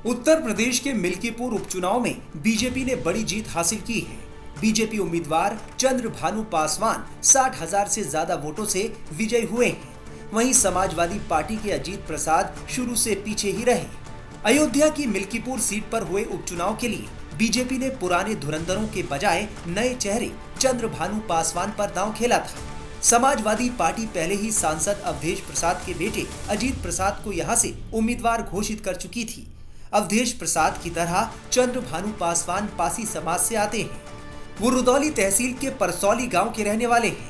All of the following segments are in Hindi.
उत्तर प्रदेश के मिल्कीपुर उपचुनाव में बीजेपी ने बड़ी जीत हासिल की है। बीजेपी उम्मीदवार चंद्रभानु पासवान 60,000 से ज्यादा वोटों से विजयी हुए हैं। वहीं समाजवादी पार्टी के अजीत प्रसाद शुरू से पीछे ही रहे। अयोध्या की मिल्कीपुर सीट पर हुए उपचुनाव के लिए बीजेपी ने पुराने धुरंधरों के बजाय नए चेहरे चंद्रभानु पासवान पर दांव खेला था। समाजवादी पार्टी पहले ही सांसद अवधेश प्रसाद के बेटे अजीत प्रसाद को यहां से उम्मीदवार घोषित कर चुकी थी। अवधेश प्रसाद की तरह चंद्रभानु पासवान पासी समाज से आते हैं। वो रुदौली तहसील के परसौली गांव के रहने वाले हैं।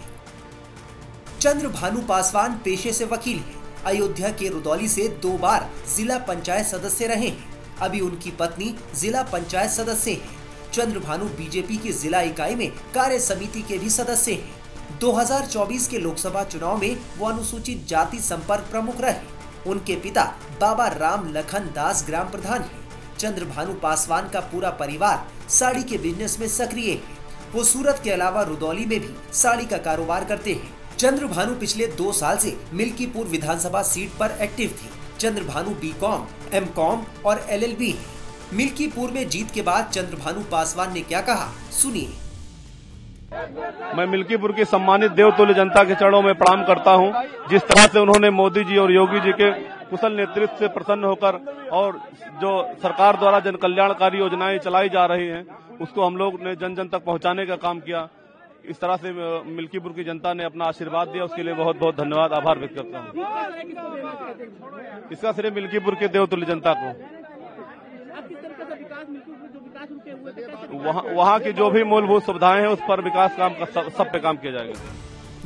चंद्रभानु पासवान पेशे से वकील हैं। अयोध्या के रुदौली से 2 बार जिला पंचायत सदस्य रहे हैं। अभी उनकी पत्नी जिला पंचायत सदस्य हैं। चंद्रभानु बीजेपी की जिला इकाई में कार्य समिति के भी सदस्य हैं। 2024 के लोकसभा चुनाव में वो अनुसूचित जाति संपर्क प्रमुख रहे। उनके पिता बाबा राम लखन दास ग्राम प्रधान हैं। चंद्रभानु पासवान का पूरा परिवार साड़ी के बिजनेस में सक्रिय है। वो सूरत के अलावा रुदौली में भी साड़ी का कारोबार करते हैं। चंद्रभानु पिछले 2 साल से मिल्कीपुर विधानसभा सीट पर एक्टिव थे। चंद्रभानु बीकॉम, एमकॉम और LLB हैं। मिल्कीपुर में जीत के बाद चंद्रभानु पासवान ने क्या कहा, सुनिए। मैं मिल्कीपुर की सम्मानित देवतुल्य जनता के चरणों में प्रणाम करता हूं। जिस तरह से उन्होंने मोदी जी और योगी जी के कुशल नेतृत्व से प्रसन्न होकर और जो सरकार द्वारा जन कल्याणकारी योजनाएं चलाई जा रही हैं उसको हम लोग ने जन जन तक पहुंचाने का काम किया। इस तरह से मिल्कीपुर की जनता ने अपना आशीर्वाद दिया, उसके लिए बहुत बहुत धन्यवाद, आभार व्यक्त करता हूं। इसका श्रेय मिल्कीपुर के देवतुल्य जनता को। वहाँ की जो भी मूलभूत सुविधाएं हैं उस पर विकास काम सब पे काम किया जाएगा।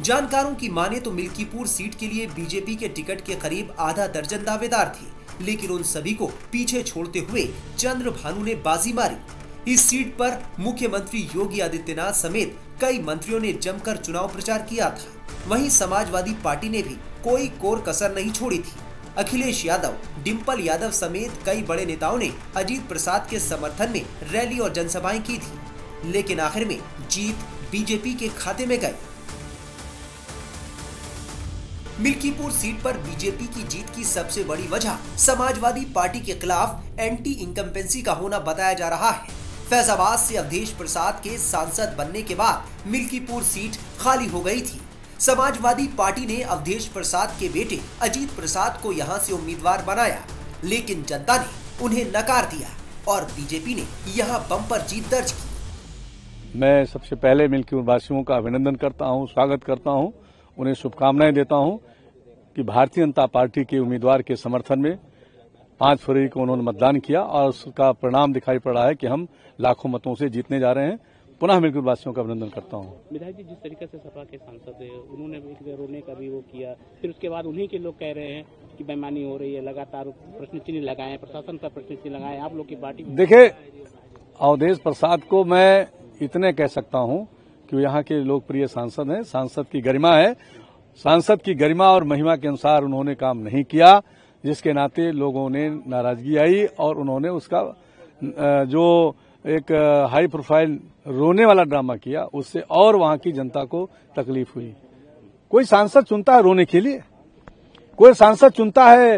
जानकारों की माने तो मिल्कीपुर सीट के लिए बीजेपी के टिकट के करीब आधा दर्जन दावेदार थे, लेकिन उन सभी को पीछे छोड़ते हुए चंद्रभानु ने बाजी मारी। इस सीट पर मुख्यमंत्री योगी आदित्यनाथ समेत कई मंत्रियों ने जमकर चुनाव प्रचार किया था। वहीं समाजवादी पार्टी ने भी कोई कोर कसर नहीं छोड़ी थी। अखिलेश यादव, डिम्पल यादव समेत कई बड़े नेताओं ने अजीत प्रसाद के समर्थन में रैली और जनसभाएं की थी, लेकिन आखिर में जीत बीजेपी के खाते में गई। मिल्कीपुर सीट पर बीजेपी की जीत की सबसे बड़ी वजह समाजवादी पार्टी के खिलाफ एंटी इनकम्पेंसी का होना बताया जा रहा है। फैजाबाद से अवधेश प्रसाद के सांसद बनने के बाद मिल्कीपुर सीट खाली हो गई थी। समाजवादी पार्टी ने अवधेश प्रसाद के बेटे अजीत प्रसाद को यहां से उम्मीदवार बनाया, लेकिन जनता ने उन्हें नकार दिया और बीजेपी ने यहां बम्पर जीत दर्ज की। मैं सबसे पहले मिल्कीपुर वासियों का अभिनंदन करता हूं, स्वागत करता हूं, उन्हें शुभकामनाएं देता हूं कि भारतीय जनता पार्टी के उम्मीदवार के समर्थन में 5 फरवरी को उन्होंने मतदान किया और उसका परिणाम दिखाई पड़ रहा है कि हम लाखों मतों से जीतने जा रहे हैं। पुनः मिल्कीपुर वासियों का अभिनंदन करता हूं। विधायक जी, जिस तरीके से सपा के सांसद है उन्होंने रोने का भी वो किया, फिर उसके बाद उन्हीं के लोग कह रहे हैं कि बेईमानी हो रही है, लगातार प्रश्न चिन्ह लगाए, प्रशासन पर प्रश्न चिन्ह लगाए, आप लोग की पार्टी। देखिए, अवधेश प्रसाद को मैं इतने कह सकता हूं कि यहाँ के लोकप्रिय सांसद हैं। सांसद की गरिमा है, सांसद की गरिमा और महिमा के अनुसार उन्होंने काम नहीं किया, जिसके नाते लोगों ने नाराजगी आई और उन्होंने उसका जो एक हाई प्रोफाइल रोने वाला ड्रामा किया, उससे और वहां की जनता को तकलीफ हुई। कोई सांसद चुनता है रोने के लिए, कोई सांसद चुनता है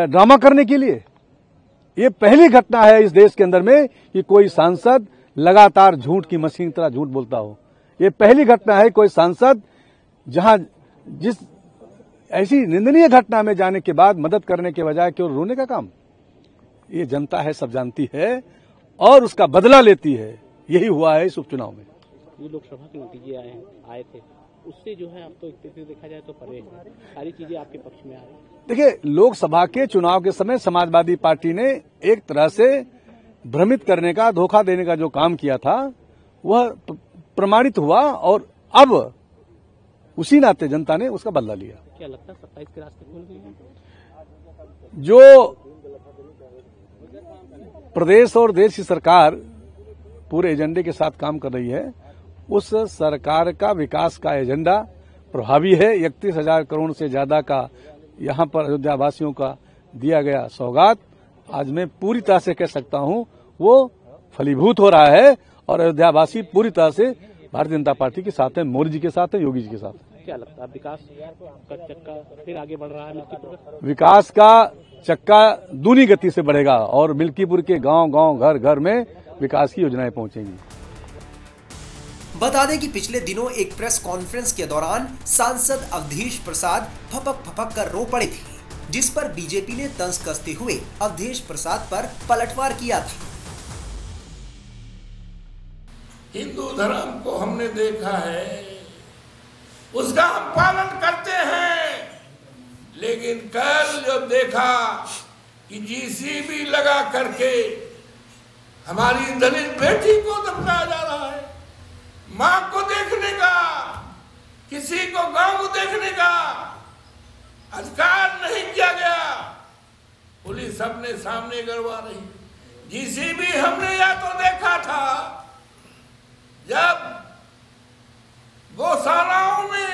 ड्रामा करने के लिए। ये पहली घटना है इस देश के अंदर में कि कोई सांसद लगातार झूठ की मशीन की तरह झूठ बोलता हो। ये पहली घटना है कोई सांसद जहां जिस ऐसी निंदनीय घटना में जाने के बाद मदद करने के बजाय केवल रोने का काम। ये जनता है, सब जानती है और उसका बदला लेती है। यही हुआ है इस उपचुनाव में। ये लोकसभा के नतीजे आए थे, उससे जो है अब तो एक देखा जाए तो परे सारी चीजें आपके पक्ष में आ रही। देखिए, लोकसभा के चुनाव के समय समाजवादी पार्टी ने एक तरह से भ्रमित करने का, धोखा देने का जो काम किया था वह प्रमाणित हुआ और अब उसी नाते जनता ने उसका बदला लिया। क्या लगता है 27 के रास्ते खुल गए हैं? जो प्रदेश और देश की सरकार पूरे एजेंडे के साथ काम कर रही है, उस सरकार का विकास का एजेंडा प्रभावी है। 31,000 करोड़ से ज्यादा का यहां पर अयोध्या वासियों का दिया गया सौगात आज मैं पूरी तरह से कह सकता हूं वो फलीभूत हो रहा है और अयोध्या वासी पूरी तरह से भारतीय जनता पार्टी के साथ है, मोदी जी के साथ है, योगी जी के साथ है। क्या लगता है विकास का चक्का फिर आगे बढ़ रहा है मिल्कीपुर का? विकास का चक्का दूनी गति से बढ़ेगा और मिल्कीपुर के गांव-गांव, घर-घर में विकास की योजनाएं पहुंचेंगी। बता दें कि पिछले दिनों एक प्रेस कॉन्फ्रेंस के दौरान सांसद अवधेश प्रसाद फपक कर रो पड़े थे, जिस पर बीजेपी ने तंज कसते हुए अवधेश प्रसाद पर पलटवार किया था। हिंदू धर्म को हमने देखा है, उसका हम पालन करते हैं, लेकिन कल जब देखा कि जीसीबी लगा करके हमारी दलित बेटी को दफनाया जा रहा है, मां को देखने का, किसी को गांव को देखने का अधिकार नहीं किया गया, पुलिस अपने सामने गड़वा रही। जीसीबी हमने या तो देखा था जब गौशालाओं में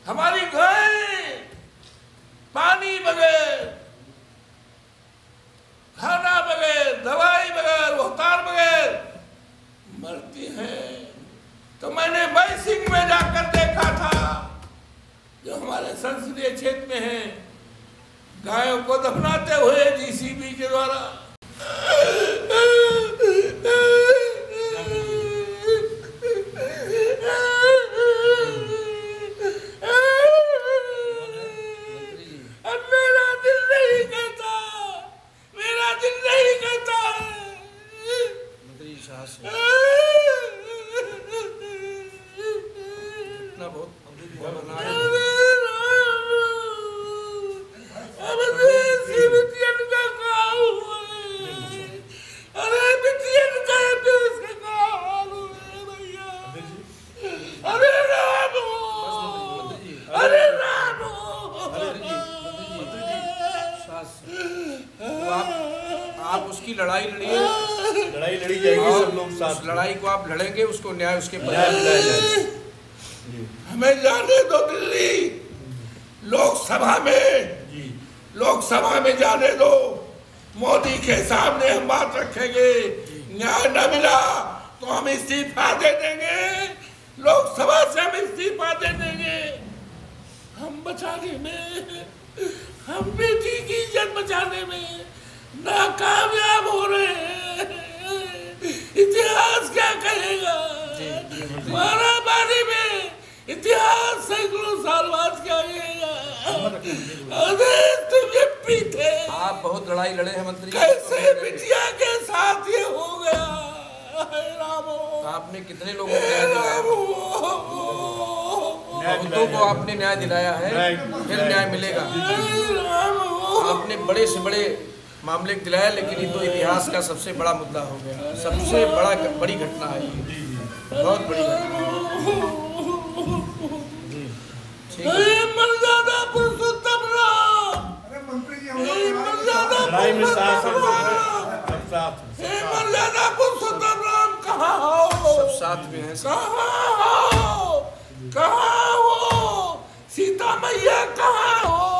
हमारी गायें पानी बगैर, खाना बगैर, दवाई बगैर, उपचार बगैर मरती हैं, तो मैंने बैसिंग में जाकर देखा था जो हमारे संसदीय क्षेत्र में है, गायों को दफनाते हुए जीसीबी के द्वारा। आप उसकी लड़ाई लड़िए, लड़ाई लड़ी जाएगी, सब लोग साथ। लड़ाई को आप लड़ेंगे, उसको न्याय उसके बजाय मिलाया जाएगा। हमें जाने दो दिल्ली लोकसभा में जाने दो, मोदी के सामने हम बात रखेंगे, न्याय न मिला तो हम इस्तीफा दे देंगे, लोकसभा से हम इस्तीफा दे देंगे। हम बचाने में, हम बेटी की इज्जत बचाने में नाकामयाब हो रहे हैं। इतिहास क्या कहेगा? मारामारी में इतिहास सैकड़ों साल बाद क्या कहेगा? तुम ये पीते, आप बहुत लड़ाई लड़े हैं मंत्री, कैसे बिटिया के साथ ये हो गया? आपने कितने लोगों को न्याय दिलाया? बहुतों को आपने न्याय दिलाया है, फिर न्याय मिलेगा। आपने बड़े से बड़े मामले दिलाया, लेकिन ये तो इतिहास का सबसे बड़ा मुद्दा हो गया, सबसे बड़ी घटना है ये, बहुत बड़ी घटना। ठीक है, मर्यादा पुरुषोत्तम राम, मर्यादा पुरुषोत्तम राम कहाँ हो? सब साथ में हैं। कहाँ हो? सीता मैया कहाँ हो?